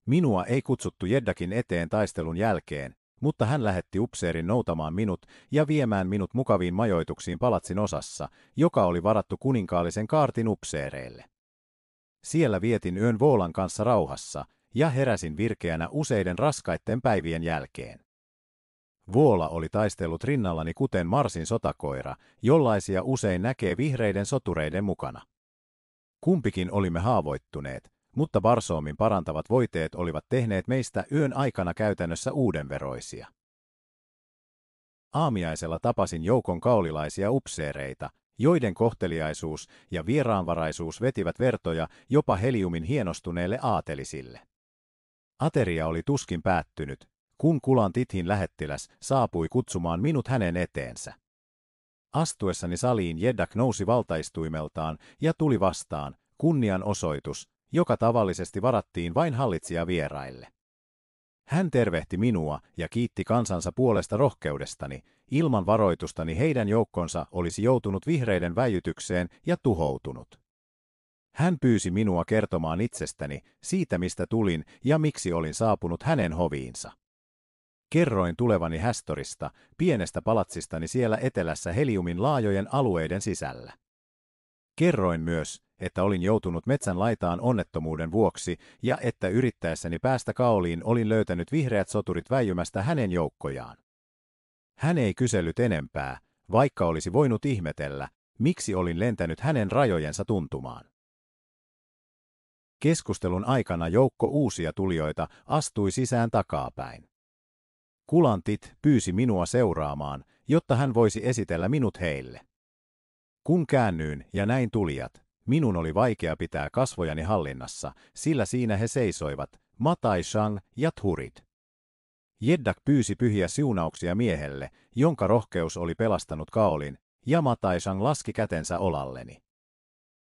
Minua ei kutsuttu Jeddakin eteen taistelun jälkeen, mutta hän lähetti upseerin noutamaan minut ja viemään minut mukaviin majoituksiin palatsin osassa, joka oli varattu kuninkaallisen kaartin upseereille. Siellä vietin yön Voolan kanssa rauhassa ja heräsin virkeänä useiden raskaitten päivien jälkeen. Voola oli taistellut rinnallani kuten Marsin sotakoira, jollaisia usein näkee vihreiden sotureiden mukana. Kumpikin olimme haavoittuneet, mutta Barsoomin parantavat voiteet olivat tehneet meistä yön aikana käytännössä uudenveroisia. Aamiaisella tapasin joukon kaulilaisia upseereita, joiden kohteliaisuus ja vieraanvaraisuus vetivät vertoja jopa heliumin hienostuneelle aatelisille. Ateria oli tuskin päättynyt, kun Kulan Tithin lähettiläs saapui kutsumaan minut hänen eteensä. Astuessani saliin Jeddak nousi valtaistuimeltaan ja tuli vastaan, kunnianosoitus, joka tavallisesti varattiin vain hallitsijavieraille. Hän tervehti minua ja kiitti kansansa puolesta rohkeudestani, ilman varoitustani heidän joukkonsa olisi joutunut vihreiden väijytykseen ja tuhoutunut. Hän pyysi minua kertomaan itsestäni, siitä mistä tulin ja miksi olin saapunut hänen hoviinsa. Kerroin tulevani Hästorista, pienestä palatsistani siellä etelässä Heliumin laajojen alueiden sisällä. Kerroin myös, että olin joutunut metsän laitaan onnettomuuden vuoksi ja että yrittäessäni päästä Kaoliin olin löytänyt vihreät soturit väijymästä hänen joukkojaan. Hän ei kysellyt enempää, vaikka olisi voinut ihmetellä, miksi olin lentänyt hänen rajojensa tuntumaan. Keskustelun aikana joukko uusia tulijoita astui sisään takapäin. Kulan Tit pyysi minua seuraamaan, jotta hän voisi esitellä minut heille. Kun käännyin ja näin tulijat, minun oli vaikea pitää kasvojani hallinnassa, sillä siinä he seisoivat, Matai Shang ja Thurid. Jeddak pyysi pyhiä siunauksia miehelle, jonka rohkeus oli pelastanut Kaolin, ja Matai Shang laski kätensä olalleni.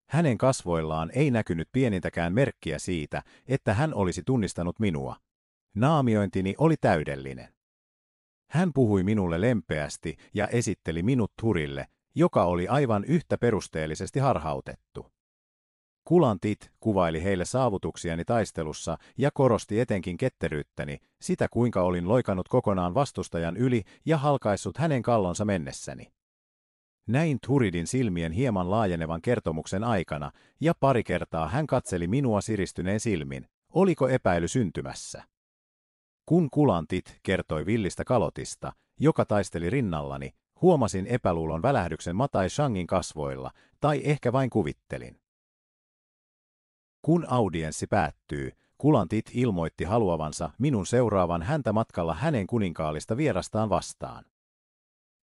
Hänen kasvoillaan ei näkynyt pienintäkään merkkiä siitä, että hän olisi tunnistanut minua. Naamiointini oli täydellinen. Hän puhui minulle lempeästi ja esitteli minut Thurille, joka oli aivan yhtä perusteellisesti harhautettu. Kulan Tit kuvaili heille saavutuksiani taistelussa ja korosti etenkin ketteryyttäni, sitä kuinka olin loikannut kokonaan vastustajan yli ja halkaissut hänen kallonsa mennessäni. Näin Thuridin silmien hieman laajenevan kertomuksen aikana, ja pari kertaa hän katseli minua siristyneen silmin, oliko epäily syntymässä. Kun Kulan Tit kertoi villistä kalotista, joka taisteli rinnallani, huomasin epäluulon välähdyksen Matai Shangin kasvoilla, tai ehkä vain kuvittelin. Kun audienssi päättyy, Kulan Tit ilmoitti haluavansa minun seuraavan häntä matkalla hänen kuninkaallista vierastaan vastaan.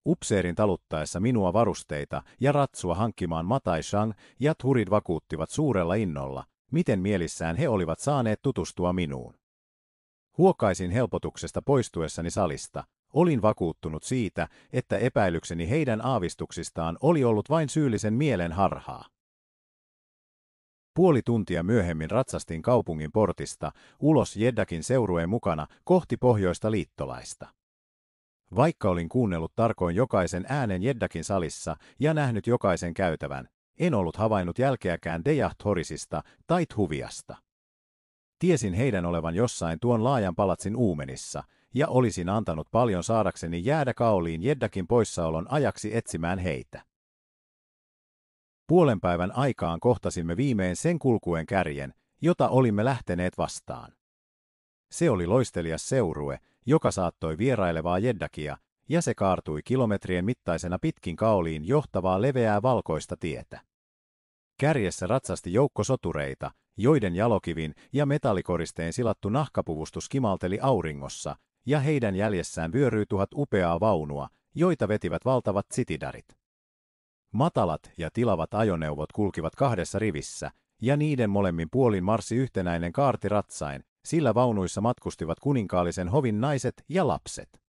Upseerin taluttaessa minua varusteita ja ratsua hankkimaan Matai Shang ja Thurid vakuuttivat suurella innolla, miten mielissään he olivat saaneet tutustua minuun. Huokaisin helpotuksesta poistuessani salista. Olin vakuuttunut siitä, että epäilykseni heidän aavistuksistaan oli ollut vain syyllisen mielen harhaa. Puoli tuntia myöhemmin ratsastin kaupungin portista, ulos Jeddakin seurueen mukana, kohti pohjoista liittolaista. Vaikka olin kuunnellut tarkoin jokaisen äänen Jeddakin salissa ja nähnyt jokaisen käytävän, en ollut havainnut jälkeäkään Dejah-Thorisista tai Thuviasta. Tiesin heidän olevan jossain tuon laajan palatsin uumenissa, ja olisin antanut paljon saadakseni jäädä Kaoliin Jeddakin poissaolon ajaksi etsimään heitä. Puolen päivän aikaan kohtasimme viimein sen kulkuen kärjen, jota olimme lähteneet vastaan. Se oli loistelias seurue, joka saattoi vierailevaa Jeddakia, ja se kaartui kilometrien mittaisena pitkin Kaoliin johtavaa leveää valkoista tietä. Kärjessä ratsasti joukko sotureita, joiden jalokivin ja metallikoristeen silattu nahkapuvustus kimalteli auringossa, ja heidän jäljessään vyöryi 1000 upeaa vaunua, joita vetivät valtavat sitidarit. Matalat ja tilavat ajoneuvot kulkivat kahdessa rivissä, ja niiden molemmin puolin marssi yhtenäinen kaarti ratsain, sillä vaunuissa matkustivat kuninkaallisen hovin naiset ja lapset.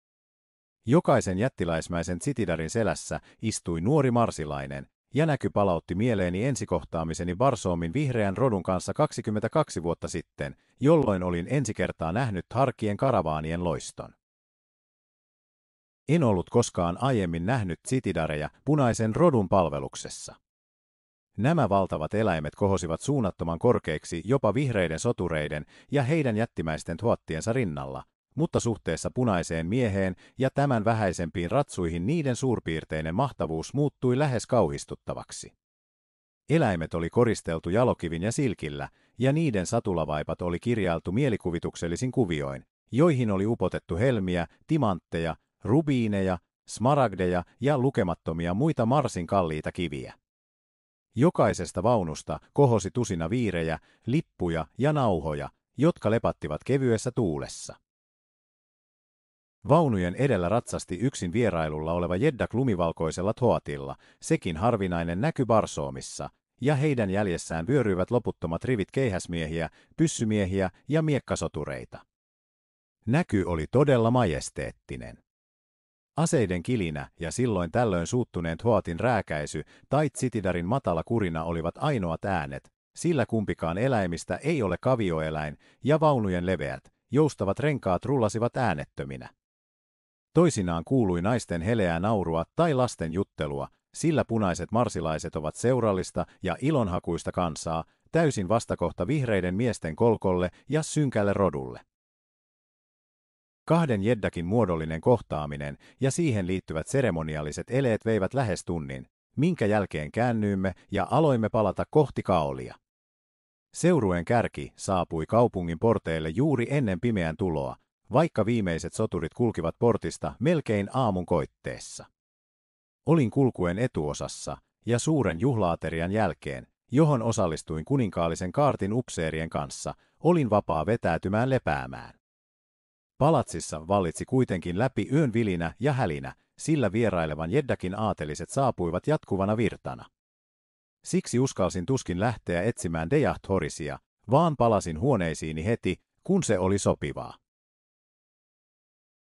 Jokaisen jättiläismäisen sitidarin selässä istui nuori marsilainen, ja näky palautti mieleeni ensikohtaamiseni Barsoomin vihreän rodun kanssa 22 vuotta sitten, jolloin olin ensi kertaa nähnyt harkien karavaanien loiston. En ollut koskaan aiemmin nähnyt sitidareja punaisen rodun palveluksessa. Nämä valtavat eläimet kohosivat suunnattoman korkeiksi jopa vihreiden sotureiden ja heidän jättimäisten thuottiensa rinnalla, mutta suhteessa punaiseen mieheen ja tämän vähäisempiin ratsuihin niiden suurpiirteinen mahtavuus muuttui lähes kauhistuttavaksi. Eläimet oli koristeltu jalokivin ja silkillä, ja niiden satulavaipat oli kirjailtu mielikuvituksellisin kuvioin, joihin oli upotettu helmiä, timantteja, rubiineja, smaragdeja ja lukemattomia muita Marsin kalliita kiviä. Jokaisesta vaunusta kohosi tusina viirejä, lippuja ja nauhoja, jotka lepattivat kevyessä tuulessa. Vaunujen edellä ratsasti yksin vierailulla oleva Jeddak lumivalkoisella thoatilla, sekin harvinainen näky Barsoomissa, ja heidän jäljessään vyöryivät loputtomat rivit keihäsmiehiä, pyssymiehiä ja miekkasotureita. Näky oli todella majesteettinen. Aseiden kilinä ja silloin tällöin suuttuneen thoatin rääkäisy tai Tsitidarin matala kurina olivat ainoat äänet, sillä kumpikaan eläimistä ei ole kavioeläin ja vaunujen leveät, joustavat renkaat rullasivat äänettöminä. Toisinaan kuului naisten heleää naurua tai lasten juttelua, sillä punaiset marsilaiset ovat seurallista ja ilonhakuista kansaa, täysin vastakohta vihreiden miesten kolkolle ja synkälle rodulle. Kahden Jeddakin muodollinen kohtaaminen ja siihen liittyvät seremonialliset eleet veivät lähes tunnin, minkä jälkeen käännyimme ja aloimme palata kohti Kaolia. Seurueen kärki saapui kaupungin porteille juuri ennen pimeän tuloa, vaikka viimeiset soturit kulkivat portista melkein aamun koitteessa. Olin kulkuen etuosassa ja suuren juhlaaterian jälkeen, johon osallistuin kuninkaallisen kaartin upseerien kanssa, olin vapaa vetäytymään lepäämään. Palatsissa vallitsi kuitenkin läpi yön vilinä ja hälinä, sillä vierailevan Jeddakin aateliset saapuivat jatkuvana virtana. Siksi uskalsin tuskin lähteä etsimään Dejaht Horisia, vaan palasin huoneisiini heti, kun se oli sopivaa.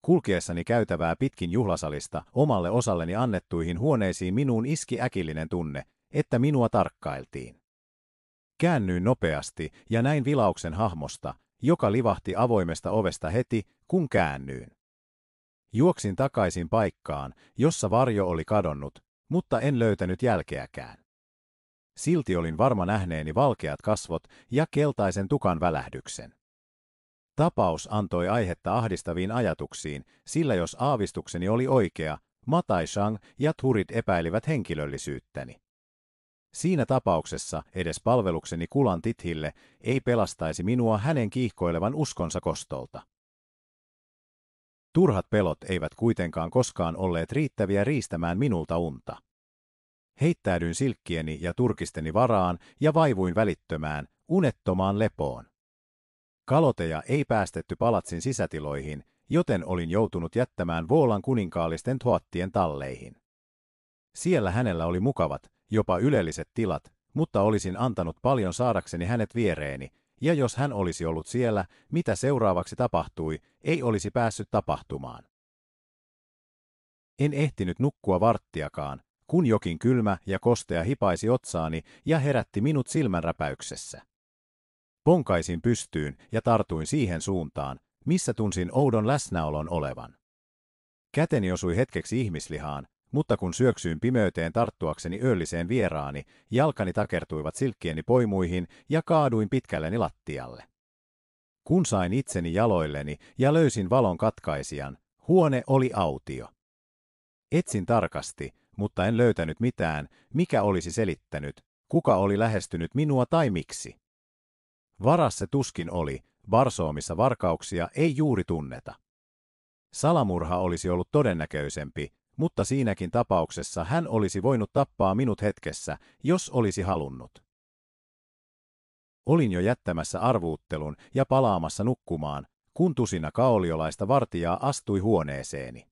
Kulkiessani käytävää pitkin juhlasalista omalle osalleni annettuihin huoneisiin minuun iski äkillinen tunne, että minua tarkkailtiin. Käännyin nopeasti ja näin vilauksen hahmosta, joka livahti avoimesta ovesta heti, kun käännyin. Juoksin takaisin paikkaan, jossa varjo oli kadonnut, mutta en löytänyt jälkeäkään. Silti olin varma nähneeni valkeat kasvot ja keltaisen tukan välähdyksen. Tapaus antoi aihetta ahdistaviin ajatuksiin, sillä jos aavistukseni oli oikea, Matai Shang ja Thurit epäilivät henkilöllisyyttäni. Siinä tapauksessa edes palvelukseni Kulan Tithille ei pelastaisi minua hänen kiihkoilevan uskonsa kostolta. Turhat pelot eivät kuitenkaan koskaan olleet riittäviä riistämään minulta unta. Heittäydyin silkkieni ja turkisteni varaan ja vaivuin välittömään, unettomaan lepoon. Kaloteja ei päästetty palatsin sisätiloihin, joten olin joutunut jättämään Voolan kuninkaallisten thuottien talleihin. Siellä hänellä oli mukavat, jopa ylelliset tilat, mutta olisin antanut paljon saadakseni hänet viereeni, ja jos hän olisi ollut siellä, mitä seuraavaksi tapahtui, ei olisi päässyt tapahtumaan. En ehtinyt nukkua varttiakaan, kun jokin kylmä ja kostea hipaisi otsaani ja herätti minut silmänräpäyksessä. Ponkaisin pystyyn ja tartuin siihen suuntaan, missä tunsin oudon läsnäolon olevan. Käteni osui hetkeksi ihmislihaan, mutta kun syöksyin pimeyteen tarttuakseni öölliseen vieraani, jalkani takertuivat silkkieni poimuihin ja kaaduin pitkälleni lattialle. Kun sain itseni jaloilleni ja löysin valon katkaisijan, huone oli autio. Etsin tarkasti, mutta en löytänyt mitään, mikä olisi selittänyt, kuka oli lähestynyt minua tai miksi. Varas se tuskin oli, Barsoomissa varkauksia ei juuri tunneta. Salamurha olisi ollut todennäköisempi, mutta siinäkin tapauksessa hän olisi voinut tappaa minut hetkessä, jos olisi halunnut. Olin jo jättämässä arvuuttelun ja palaamassa nukkumaan, kun tusina kaoliolaista vartijaa astui huoneeseeni.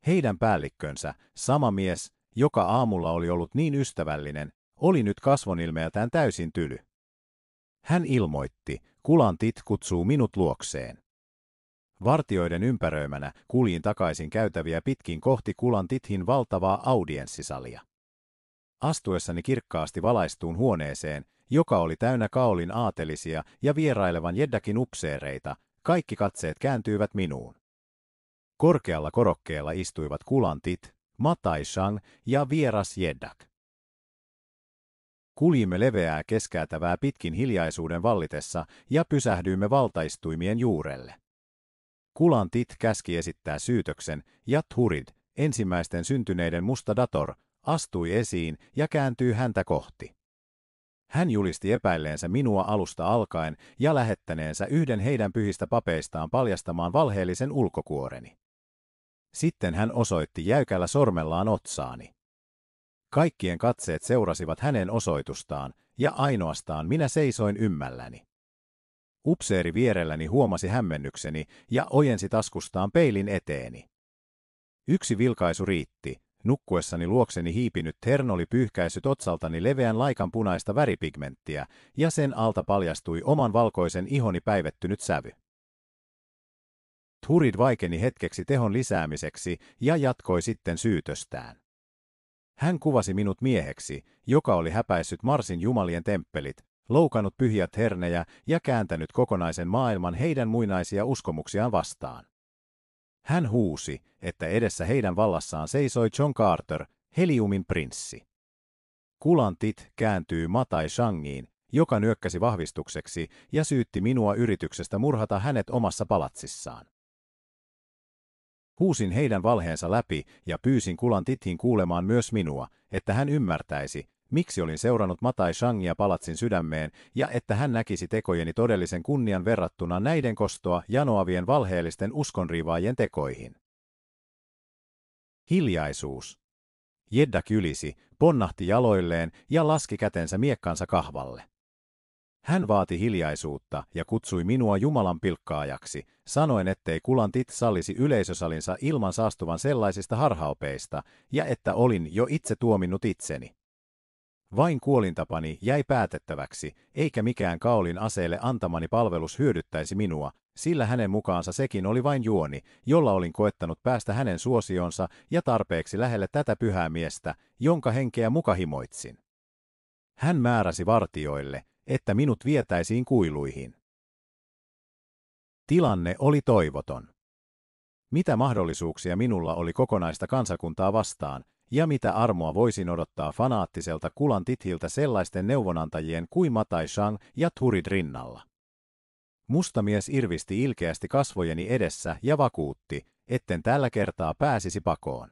Heidän päällikkönsä, sama mies, joka aamulla oli ollut niin ystävällinen, oli nyt kasvonilmeeltään täysin tyly. Hän ilmoitti, Kulan Tith kutsuu minut luokseen. Vartijoiden ympäröimänä kuljin takaisin käytäviä pitkin kohti Kulan Tithin valtavaa audienssisalia. Astuessani kirkkaasti valaistuun huoneeseen, joka oli täynnä Kaolin aatelisia ja vierailevan Jeddakin upseereita, kaikki katseet kääntyivät minuun. Korkealla korokkeella istuivat Kulan Tith, Matai Shang ja vieras Jeddak. Kuljimme leveää keskäätävää pitkin hiljaisuuden vallitessa ja pysähdyimme valtaistuimien juurelle. Kulan Tit käski esittää syytöksen ja Thurid, ensimmäisten syntyneiden musta dator, astui esiin ja kääntyi häntä kohti. Hän julisti epäilleensä minua alusta alkaen ja lähettäneensä yhden heidän pyhistä papeistaan paljastamaan valheellisen ulkokuoreni. Sitten hän osoitti jäykällä sormellaan otsaani. Kaikkien katseet seurasivat hänen osoitustaan, ja ainoastaan minä seisoin ymmälläni. Upseeri vierelläni huomasi hämmennykseni ja ojensi taskustaan peilin eteeni. Yksi vilkaisu riitti. Nukkuessani luokseni hiipinyt Tern oli pyyhkäissyt otsaltani leveän laikan punaista väripigmenttiä, ja sen alta paljastui oman valkoisen ihoni päivettynyt sävy. Thurid vaikeni hetkeksi tehon lisäämiseksi ja jatkoi sitten syytöstään. Hän kuvasi minut mieheksi, joka oli häpäissyt Marsin jumalien temppelit, loukannut pyhiä hernejä ja kääntänyt kokonaisen maailman heidän muinaisia uskomuksiaan vastaan. Hän huusi, että edessä heidän vallassaan seisoi John Carter, Heliumin prinssi. Kulan Tit kääntyi Matai Shangiin, joka nyökkäsi vahvistukseksi ja syytti minua yrityksestä murhata hänet omassa palatsissaan. Huusin heidän valheensa läpi ja pyysin Kulan Tithin kuulemaan myös minua, että hän ymmärtäisi, miksi olin seurannut Matai Shangia palatsin sydämeen ja että hän näkisi tekojeni todellisen kunnian verrattuna näiden kostoa janoavien valheellisten uskonriivaajien tekoihin. Hiljaisuus. Jedda kylisi, ponnahti jaloilleen ja laski kätensä miekkansa kahvalle. Hän vaati hiljaisuutta ja kutsui minua Jumalan pilkkaajaksi, sanoen ettei Kulan Tit sallisi yleisösalinsa ilman saastuvan sellaisista harhaopeista ja että olin jo itse tuominnut itseni. Vain kuolintapani jäi päätettäväksi, eikä mikään Kaolin aseelle antamani palvelus hyödyttäisi minua, sillä hänen mukaansa sekin oli vain juoni, jolla olin koettanut päästä hänen suosionsa ja tarpeeksi lähelle tätä pyhää miestä, jonka henkeä muka himoitsin. Hän määräsi vartijoille, että minut vietäisiin kuiluihin. Tilanne oli toivoton. Mitä mahdollisuuksia minulla oli kokonaista kansakuntaa vastaan, ja mitä armoa voisin odottaa fanaattiselta Kulan Tithiltä sellaisten neuvonantajien kuin Matai Shang ja Thurid rinnalla? Musta mies irvisti ilkeästi kasvojeni edessä ja vakuutti, etten tällä kertaa pääsisi pakoon.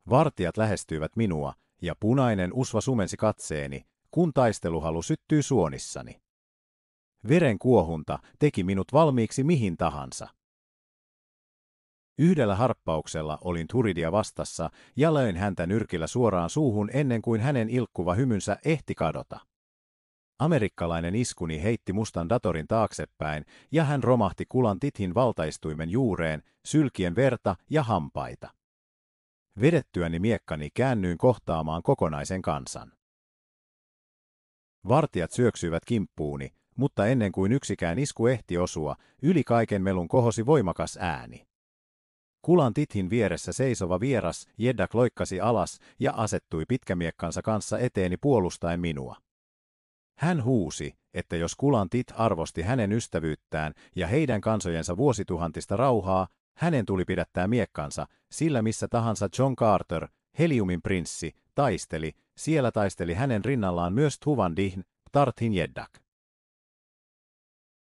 Vartijat lähestyivät minua, ja punainen usva sumensi katseeni, kun taisteluhalu syttyi suonissani. Veren kuohunta teki minut valmiiksi mihin tahansa. Yhdellä harppauksella olin Thuridia vastassa ja löin häntä nyrkillä suoraan suuhun ennen kuin hänen ilkkuva hymynsä ehti kadota. Amerikkalainen iskuni heitti mustan datorin taaksepäin ja hän romahti Kulan Tithin valtaistuimen juureen, sylkien verta ja hampaita. Vedettyäni miekkani käännyin kohtaamaan kokonaisen kansan. Vartijat syöksyivät kimppuuni, mutta ennen kuin yksikään isku ehti osua, yli kaiken melun kohosi voimakas ääni. Kulan Tithin vieressä seisova vieras Jedda loikkasi alas ja asettui pitkämiekkansa kanssa eteeni puolustaen minua. Hän huusi, että jos Kulan Tit arvosti hänen ystävyyttään ja heidän kansojensa vuosituhantista rauhaa, hänen tuli pidättää miekkansa, sillä missä tahansa John Carter, Heliumin prinssi, taisteli, siellä taisteli hänen rinnallaan myös Thuvan Dihm, Tarthin Jeddak.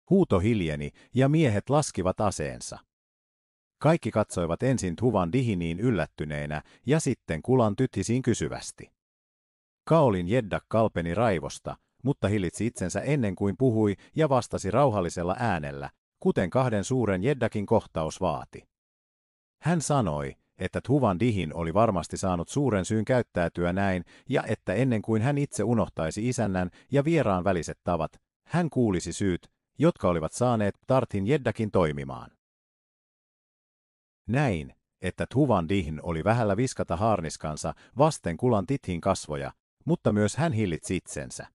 Huuto hiljeni ja miehet laskivat aseensa. Kaikki katsoivat ensin Thuvan Dihiniin yllättyneinä ja sitten Kulan Tithisiin kysyvästi. Kaolin Jeddak kalpeni raivosta, mutta hillitsi itsensä ennen kuin puhui ja vastasi rauhallisella äänellä, kuten kahden suuren Jeddakin kohtaus vaati. Hän sanoi, että Thuvan Dihin oli varmasti saanut suuren syyn käyttäytyä näin ja että ennen kuin hän itse unohtaisi isännän ja vieraan väliset tavat, hän kuulisi syyt, jotka olivat saaneet Tarthin Jeddakin toimimaan. Näin, että Thuvan Dihm oli vähällä viskata haarniskansa vasten Kulan Tithin kasvoja, mutta myös hän hillitsi itsensä.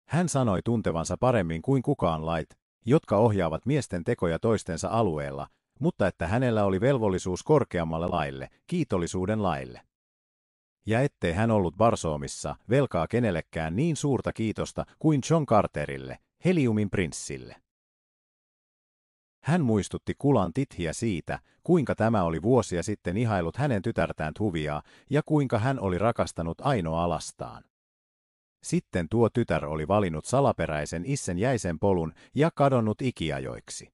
Hän sanoi tuntevansa paremmin kuin kukaan lait, jotka ohjaavat miesten tekoja toistensa alueella, mutta että hänellä oli velvollisuus korkeammalle laille, kiitollisuuden laille. Ja ettei hän ollut Barsoomissa velkaa kenellekään niin suurta kiitosta kuin John Carterille, Heliumin prinssille. Hän muistutti Kulan Tithiä siitä, kuinka tämä oli vuosia sitten ihailut hänen tytärtään Thuviaa ja kuinka hän oli rakastanut ainoa lastaan. Sitten tuo tytär oli valinnut salaperäisen issen jäisen polun ja kadonnut ikiajoiksi.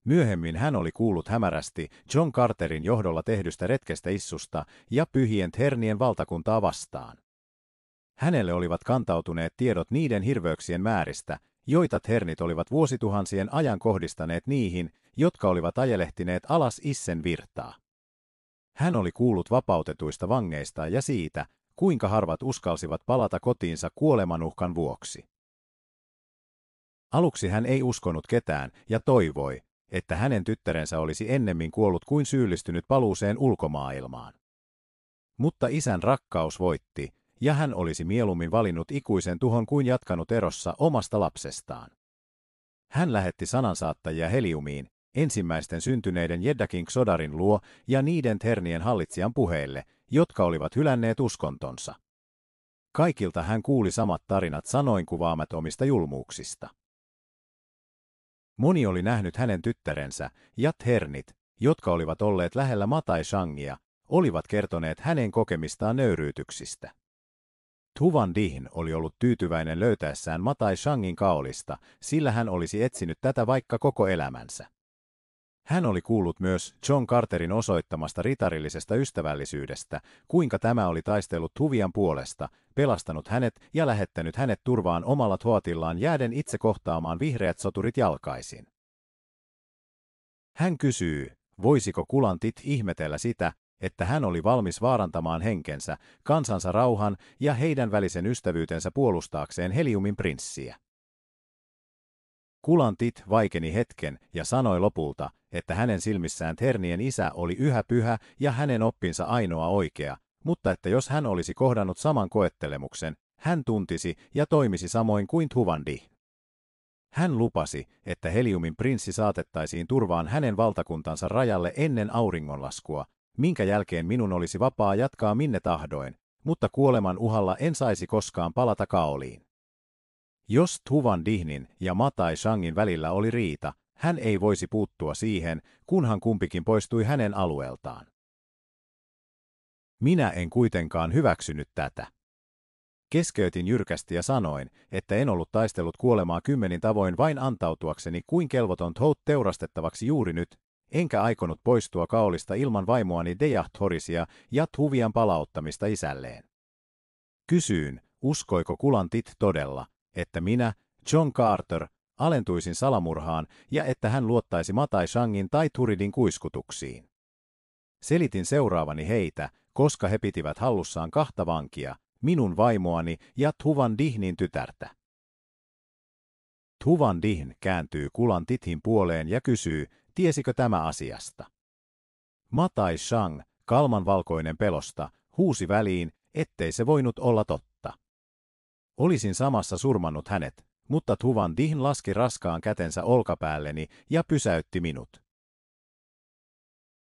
Myöhemmin hän oli kuullut hämärästi John Carterin johdolla tehdystä retkestä issusta ja pyhien Thernien valtakuntaa vastaan. Hänelle olivat kantautuneet tiedot niiden hirveyksien määristä, joita Thernit olivat vuosituhansien ajan kohdistaneet niihin, jotka olivat ajelehtineet alas issen virtaa. Hän oli kuullut vapautetuista vangeista ja siitä, kuinka harvat uskalsivat palata kotiinsa kuolemanuhkan vuoksi. Aluksi hän ei uskonut ketään ja toivoi, että hänen tyttärensä olisi ennemmin kuollut kuin syyllistynyt paluuseen ulkomaailmaan. Mutta isän rakkaus voitti, ja hän olisi mieluummin valinnut ikuisen tuhon kuin jatkanut erossa omasta lapsestaan. Hän lähetti sanansaattajia Heliumiin, ensimmäisten syntyneiden Jeddakin Xodarin luo ja niiden Thernien hallitsijan puheille, jotka olivat hylänneet uskontonsa. Kaikilta hän kuuli samat tarinat sanoin kuvaamattomista julmuuksista. Moni oli nähnyt hänen tyttärensä, ja Thernit, jotka olivat olleet lähellä Matai Shangia, olivat kertoneet hänen kokemistaan nöyryytyksistä. Thuvan Dihn oli ollut tyytyväinen löytäessään Matai Shangin kaolista, sillä hän olisi etsinyt tätä vaikka koko elämänsä. Hän oli kuullut myös John Carterin osoittamasta ritarillisesta ystävällisyydestä, kuinka tämä oli taistellut Thuvian puolesta, pelastanut hänet ja lähettänyt hänet turvaan omalla Thoatillaan jääden itse kohtaamaan vihreät soturit jalkaisin. Hän kysyy, voisiko Kulantit ihmetellä sitä, että hän oli valmis vaarantamaan henkensä, kansansa rauhan ja heidän välisen ystävyytensä puolustaakseen Heliumin prinssiä. Kulantit vaikeni hetken ja sanoi lopulta, että hänen silmissään Thernien isä oli yhä pyhä ja hänen oppinsa ainoa oikea, mutta että jos hän olisi kohdannut saman koettelemuksen, hän tuntisi ja toimisi samoin kuin Thuvan Dihn. Hän lupasi, että Heliumin prinssi saatettaisiin turvaan hänen valtakuntansa rajalle ennen auringonlaskua, minkä jälkeen minun olisi vapaa jatkaa minne tahdoin, mutta kuoleman uhalla en saisi koskaan palata kaoliin. Jos Thuvan Dihnin ja Matai Shangin välillä oli riita, hän ei voisi puuttua siihen, kunhan kumpikin poistui hänen alueeltaan. Minä en kuitenkaan hyväksynyt tätä. Keskeytin jyrkästi ja sanoin, että en ollut taistellut kuolemaa 10 tavoin vain antautuakseni kuin kelvoton Thoth teurastettavaksi juuri nyt, enkä aikonut poistua kaolista ilman vaimoani Dejah-Thorisia ja Thuvian palauttamista isälleen. Kysyin, uskoiko Kulantit todella, että minä, John Carter, alentuisin salamurhaan ja että hän luottaisi Matai Shangin tai Thuridin kuiskutuksiin. Selitin seuraavani heitä, koska he pitivät hallussaan 2 vankia, minun vaimoani ja Thuvan Dihnin tytärtä. Thuvan Dihn kääntyy Kulantithin puoleen ja kysyy, tiesikö tämä asiasta. Matai Shang, kalmanvalkoinen pelosta, huusi väliin, ettei se voinut olla totta. Olisin samassa surmannut hänet, mutta Thuvan Dihn laski raskaan kätensä olkapäälleni ja pysäytti minut.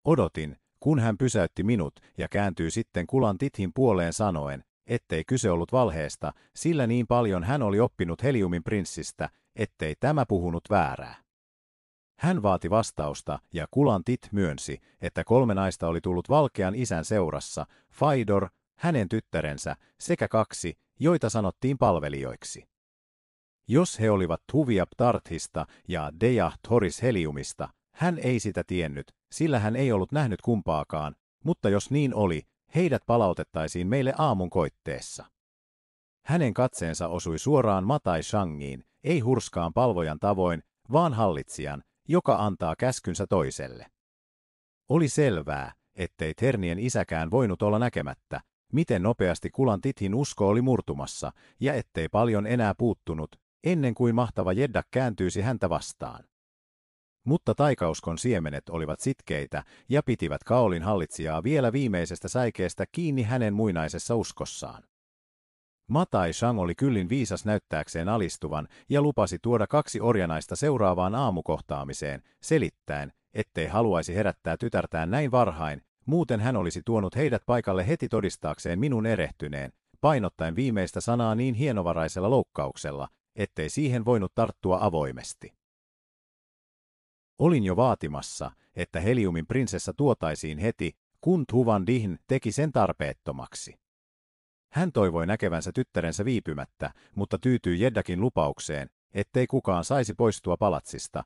Odotin, kun hän pysäytti minut ja kääntyi sitten Kulantithin puoleen sanoen, ettei kyse ollut valheesta, sillä niin paljon hän oli oppinut Heliumin prinssistä, ettei tämä puhunut väärää. Hän vaati vastausta ja Kulantit myönsi, että 3 naista oli tullut valkean isän seurassa, Faidor, hänen tyttärensä sekä 2, joita sanottiin palvelijoiksi. Jos he olivat Thuvia Ptarthista ja Dejah-Thoris Heliumista, hän ei sitä tiennyt, sillä hän ei ollut nähnyt kumpaakaan, mutta jos niin oli, heidät palautettaisiin meille aamun koitteessa. Hänen katseensa osui suoraan Matai Shangiin, ei hurskaan palvojan tavoin, vaan hallitsijan, joka antaa käskynsä toiselle. Oli selvää, ettei Thernien isäkään voinut olla näkemättä, miten nopeasti Kulantithin usko oli murtumassa, ja ettei paljon enää puuttunut, ennen kuin mahtava Jeddak kääntyisi häntä vastaan. Mutta taikauskon siemenet olivat sitkeitä ja pitivät kaolin hallitsijaa vielä viimeisestä säikeestä kiinni hänen muinaisessa uskossaan. Matai Shang oli kyllin viisas näyttääkseen alistuvan ja lupasi tuoda 2 orjanaista seuraavaan aamukohtaamiseen, selittäen, ettei haluaisi herättää tytärtään näin varhain, muuten hän olisi tuonut heidät paikalle heti todistaakseen minun erehtyneen, painottaen viimeistä sanaa niin hienovaraisella loukkauksella, ettei siihen voinut tarttua avoimesti. Olin jo vaatimassa, että Heliumin prinsessa tuotaisiin heti, kun Thuvan Dihn teki sen tarpeettomaksi. Hän toivoi näkevänsä tyttärensä viipymättä, mutta tyytyi Jeddakin lupaukseen, ettei kukaan saisi poistua palatsista,